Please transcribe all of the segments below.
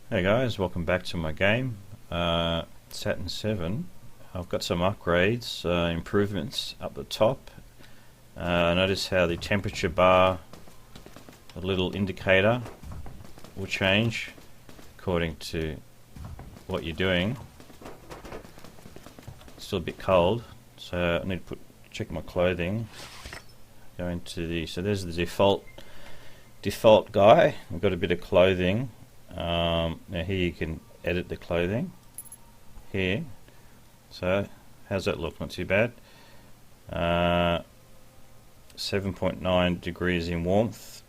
Hey guys, welcome back to my game, Saturn 7. I've got some upgrades, improvements up the top. Notice how the temperature bar, the little indicator, will change according to what you're doing. It's still a bit cold, so I need to check my clothing. Go into so there's the default guy. I've got a bit of clothing. Now here you can edit the clothing here. So how's that look? Not too bad. 7.9 degrees in warmth,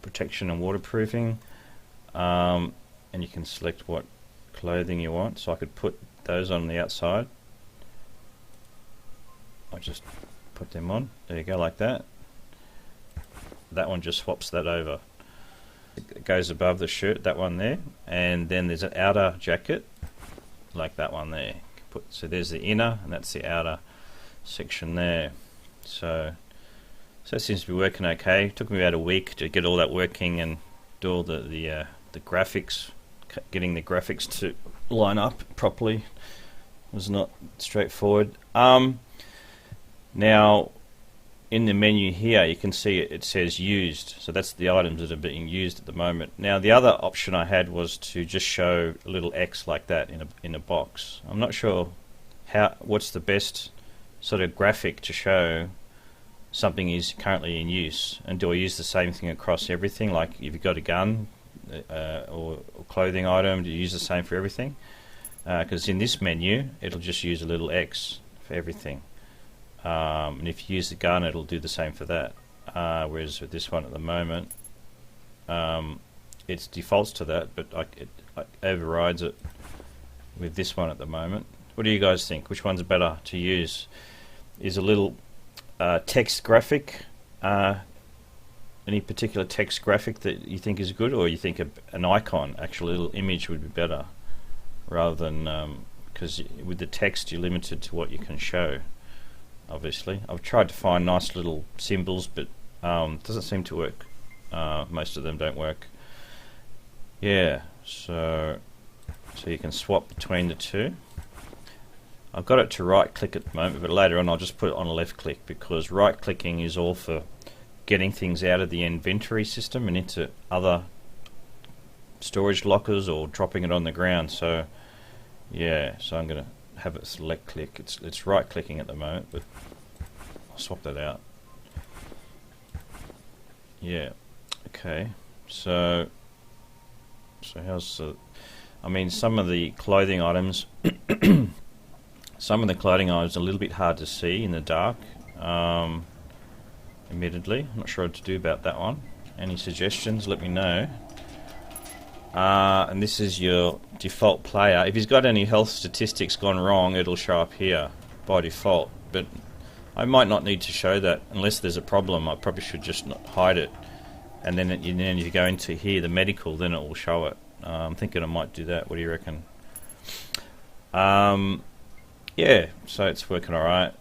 protection and waterproofing, and you can select what clothing you want. So I could put those on the outside. I'll just put them on. There you go, like that. That one just swaps that over. It goes above the shirt, that one there, and then there's an outer jacket like that one there. So there's the inner and that's the outer section there. So that seems to be working okay. It took me about a week to get all that working and do all the graphics. Getting the graphics to line up properly was not straightforward. Now in the menu here you can see it says used, so that's the items that are being used at the moment. Now the other option I had was to just show a little X like that in a box. I'm not sure what's the best sort of graphic to show something is currently in use, and do I use the same thing across everything? Like if you've got a gun or clothing item, do you use the same for everything? Because in this menu it'll just use a little X for everything. And if you use the gun, it'll do the same for that. Whereas with this one at the moment, it defaults to that, but it overrides it with this one at the moment. What do you guys think? Which one's better to use? Is a little text graphic, any particular text graphic that you think is good, or you think an icon, actual little image, would be better, rather than because with the text you're limited to what you can show. Obviously, I've tried to find nice little symbols, but it doesn't seem to work. Most of them don't work. Yeah, so you can swap between the two. I've got it to right click at the moment, but later on I'll just put it on a left click, because right clicking is all for getting things out of the inventory system and into other storage lockers or dropping it on the ground. So yeah, so I'm going to have it select click. It's right clicking at the moment, but I'll swap that out. Yeah, okay. So how's I mean, some of the clothing items are a little bit hard to see in the dark, admittedly. I'm not sure what to do about that one. Any suggestions, let me know. And this is your default player. If he's got any health statistics gone wrong, it'll show up here by default, but I might not need to show that unless there's a problem. I probably should just not hide it, and then if you go into here, the medical, then it will show it. I'm thinking I might do that. What do you reckon? Yeah, so it's working alright.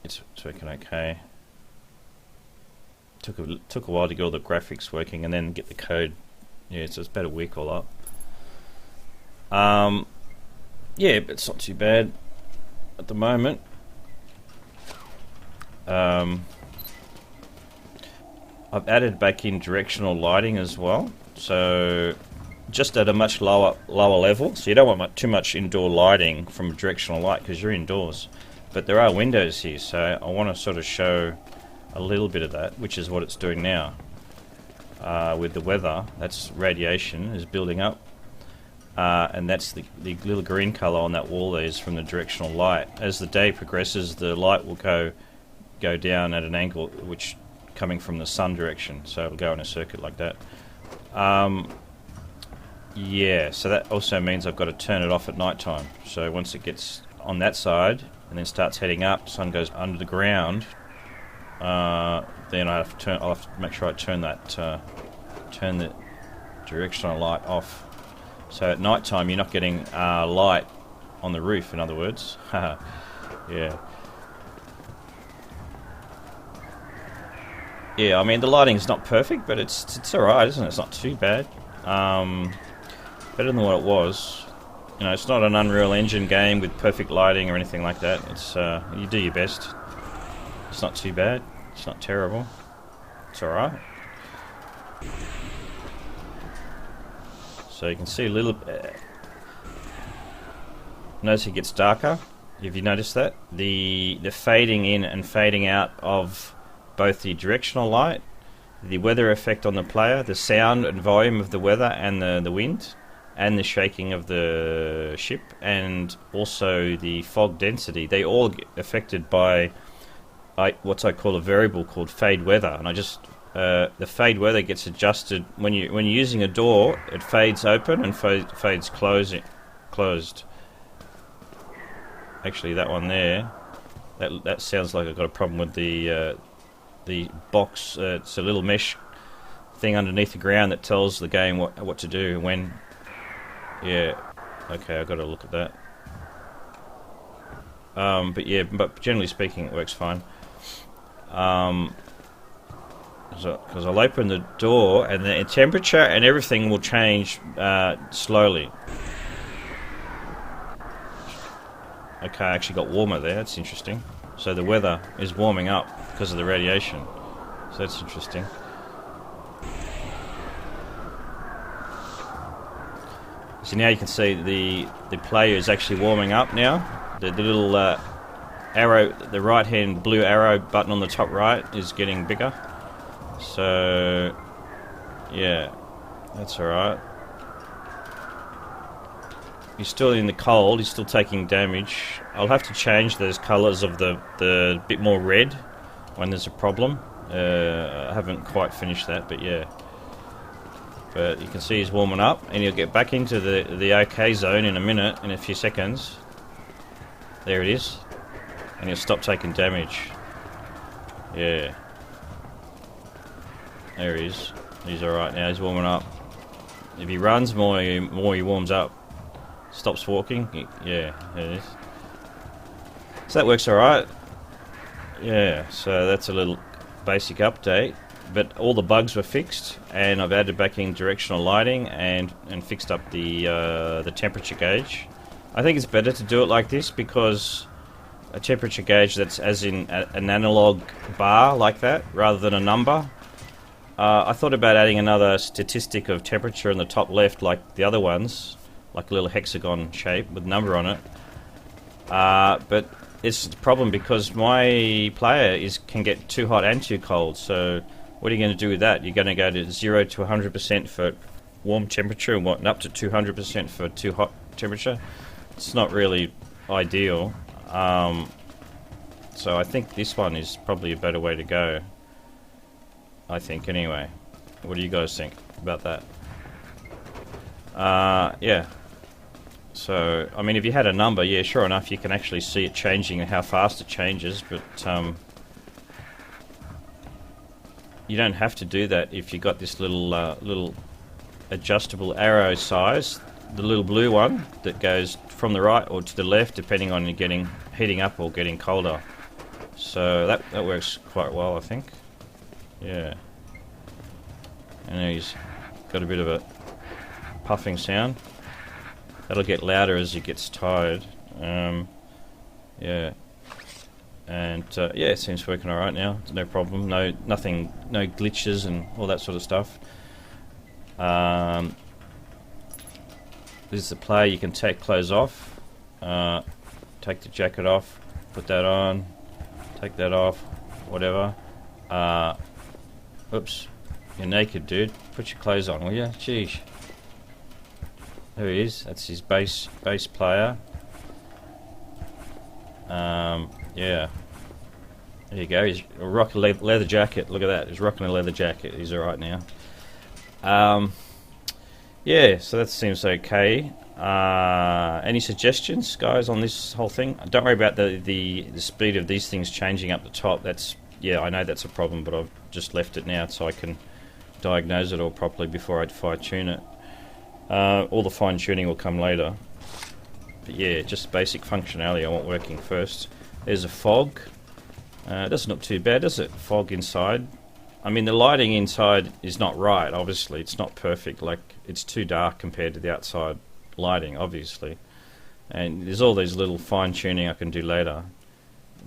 It's working okay. Took a while to get all the graphics working and then get the code. Yeah, so it's about a week all up. Yeah, but it's not too bad at the moment. I've added back in directional lighting as well, so just at a much lower level. So you don't want too much indoor lighting from a directional light because you're indoors. But there are windows here, so I want to sort of show a little bit of that, which is what it's doing now. With the weather, that's radiation is building up, and that's the little green colour on that wall there is from the directional light. As the day progresses, the light will go down at an angle which coming from the sun direction, so it'll go in a circuit like that. Yeah, so that also means I've got to turn it off at night time. So once it gets on that side and then starts heading up, sun goes under the ground, then I'll have to make sure I turn the directional light off. So at night time you're not getting light on the roof, in other words. Yeah. Yeah, I mean the lighting's not perfect, but it's alright, isn't it? It's not too bad. better than what it was. You know, it's not an Unreal Engine game with perfect lighting or anything like that. It's you do your best. It's not too bad. It's not terrible. It's alright. So you can see a little... notice it gets darker. Have you noticed that? The fading in and fading out of both the directional light, the weather effect on the player, the sound and volume of the weather and the wind, and the shaking of the ship, and also the fog density, they all get affected by what I call a variable called fade weather. And I just the fade weather gets adjusted when you're using a door. It fades open and fades closed. Actually, that one there, that sounds like I've got a problem with the box. It's a little mesh thing underneath the ground that tells the game what to do when. Yeah, okay, I've got to look at that. But yeah, but generally speaking, it works fine. Because I'll open the door and the temperature and everything will change slowly. Okay, I actually got warmer there. That's interesting. So the weather is warming up because of the radiation. So that's interesting. So now you can see the player is actually warming up now. The little arrow, the right hand blue arrow button on the top right is getting bigger. So yeah, that's alright. He's still in the cold, he's still taking damage. I'll have to change those colours of the bit more red when there's a problem. I haven't quite finished that, but yeah. But you can see he's warming up, and he'll get back into the OK zone in a few seconds. There it is. And he'll stop taking damage. Yeah. There he is. He's alright now, he's warming up. If he runs, more he warms up. Stops walking. Yeah, there it is. So that works alright. Yeah, so that's a little basic update. But all the bugs were fixed, and I've added back in directional lighting and fixed up the temperature gauge. I think it's better to do it like this because a temperature gauge that's as in an analog bar like that rather than a number. I thought about adding another statistic of temperature in the top left like the other ones, like a little hexagon shape with a number on it. But it's a problem because my player can get too hot and too cold. So what are you going to do with that? You're going to go to 0 to 100% for warm temperature and up to 200% for too hot temperature. It's not really ideal. So I think this one is probably a better way to go. I think anyway. What do you guys think about that? Yeah. So, I mean, if you had a number, yeah, sure enough, you can actually see it changing and how fast it changes, but you don't have to do that if you got this little adjustable arrow size, the little blue one that goes from the right or to the left, depending on you getting heating up or getting colder. So that works quite well, I think. Yeah. And he's got a bit of a puffing sound. That'll get louder as he gets tired. Yeah. And yeah, it seems working all right now. No problem. Nothing. No glitches and all that sort of stuff. This is the player. You can take clothes off. Take the jacket off. Put that on. Take that off. Whatever. Oops. You're naked, dude. Put your clothes on, will you? Jeez. There he is. That's his bass player. Yeah. There you go. He's rocking a leather jacket. Look at that. He's rocking a leather jacket. He's alright now. Yeah, so that seems okay. Any suggestions, guys, on this whole thing? Don't worry about the speed of these things changing up the top. Yeah, I know that's a problem, but I've just left it now so I can diagnose it all properly before I fine-tune it. All the fine-tuning will come later. But yeah, just basic functionality I want working first. There's a fog. It doesn't look too bad, does it? Fog inside. I mean, the lighting inside is not right, obviously. It's not perfect. Like, it's too dark compared to the outside lighting, obviously. And there's all these little fine-tuning I can do later.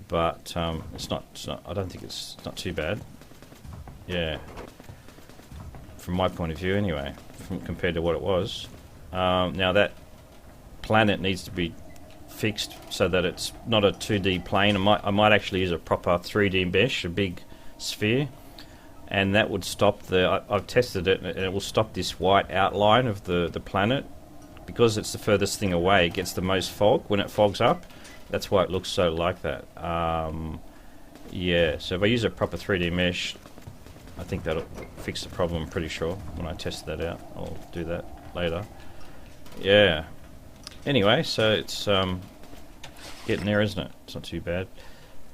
But it's not, I don't think it's not too bad. Yeah. From my point of view, anyway, compared to what it was. Now, that planet needs to be fixed so that it's not a 2D plane. I might actually use a proper 3D mesh, a big sphere, and that would stop I've tested it, and it will stop this white outline of the planet. Because it's the furthest thing away, it gets the most fog when it fogs up. That's why it looks so like that. Yeah, so if I use a proper 3D mesh, I think that'll fix the problem, I'm pretty sure, when I test that out. I'll do that later. Yeah. Anyway, so it's getting there, isn't it? It's not too bad.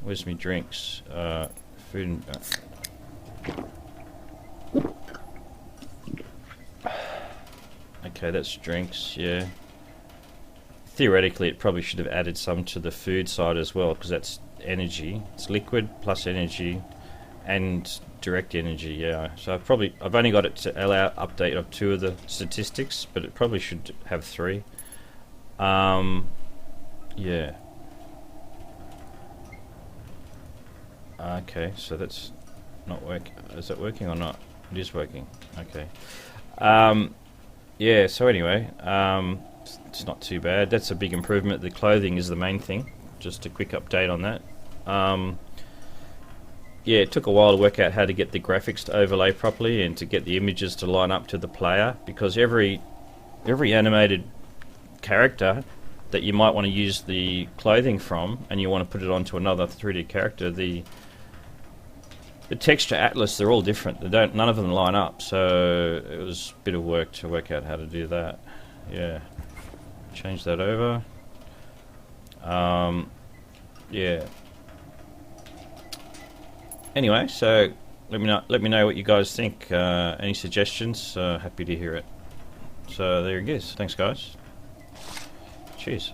Where's my drinks? Food and... Okay, that's drinks, yeah. Theoretically, it probably should have added some to the food side as well, because that's energy. It's liquid plus energy and direct energy, yeah. So I've only got it to allow update of 2 of the statistics, but it probably should have 3. Yeah. Okay, so that's not working. Is that working or not? It is working. Okay. Yeah, so anyway, it's not too bad. That's a big improvement. The clothing is the main thing. Just a quick update on that. Yeah, it took a while to work out how to get the graphics to overlay properly and to get the images to line up to the player, because every animated character that you might want to use the clothing from and you want to put it onto another 3D character, the texture atlas, they're all different. None of them line up, so it was a bit of work to work out how to do that. Yeah. Change that over. Yeah. Anyway, so let me know what you guys think. Any suggestions? Happy to hear it. So there it is. Thanks, guys. Cheers.